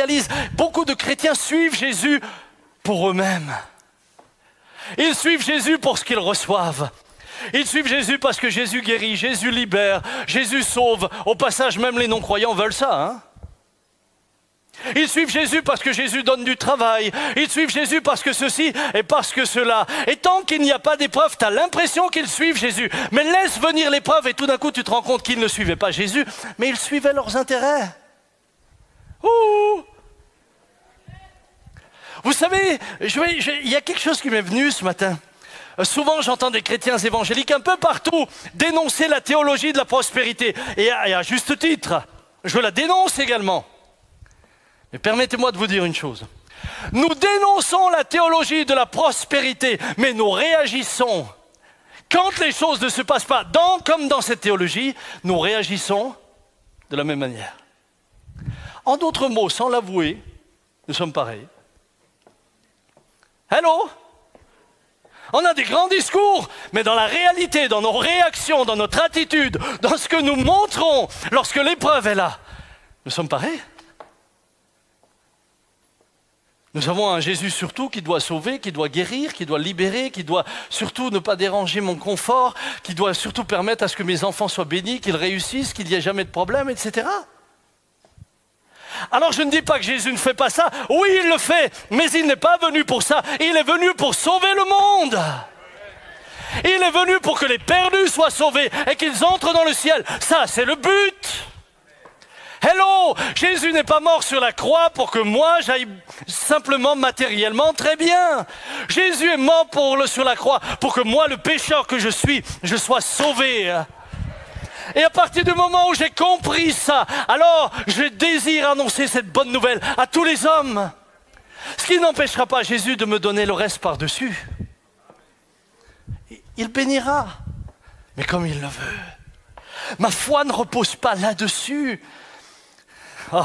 réalise, beaucoup de chrétiens suivent Jésus pour eux-mêmes. Ils suivent Jésus pour ce qu'ils reçoivent. Ils suivent Jésus parce que Jésus guérit, Jésus libère, Jésus sauve. Au passage, même les non-croyants veulent ça, hein? Ils suivent Jésus parce que Jésus donne du travail. Ils suivent Jésus parce que ceci et parce que cela. Et tant qu'il n'y a pas d'épreuve, tu as l'impression qu'ils suivent Jésus. Mais laisse venir l'épreuve et tout d'un coup, tu te rends compte qu'ils ne suivaient pas Jésus, mais ils suivaient leurs intérêts. Ouh! Vous savez, il y a quelque chose qui m'est venu ce matin. Souvent, j'entends des chrétiens évangéliques un peu partout dénoncer la théologie de la prospérité. Et à juste titre, je la dénonce également. Mais permettez-moi de vous dire une chose. Nous dénonçons la théologie de la prospérité, mais nous réagissons. Quand les choses ne se passent pas comme dans cette théologie, nous réagissons de la même manière. En d'autres mots, sans l'avouer, nous sommes pareils. Hello? On a des grands discours, mais dans la réalité, dans nos réactions, dans notre attitude, dans ce que nous montrons lorsque l'épreuve est là, nous sommes pareils. Nous avons un Jésus surtout qui doit sauver, qui doit guérir, qui doit libérer, qui doit surtout ne pas déranger mon confort, qui doit surtout permettre à ce que mes enfants soient bénis, qu'ils réussissent, qu'il n'y ait jamais de problème, etc. Alors je ne dis pas que Jésus ne fait pas ça. Oui, il le fait, mais il n'est pas venu pour ça. Il est venu pour sauver le monde. Il est venu pour que les perdus soient sauvés et qu'ils entrent dans le ciel. Ça, c'est le but. Hello, Jésus n'est pas mort sur la croix pour que moi j'aille simplement matériellement très bien. Jésus est mort sur la croix pour que moi, le pécheur que je suis, je sois sauvé. Et à partir du moment où j'ai compris ça, alors je désire annoncer cette bonne nouvelle à tous les hommes. Ce qui n'empêchera pas Jésus de me donner le reste par-dessus. Il bénira, mais comme il le veut. Ma foi ne repose pas là-dessus. Oh,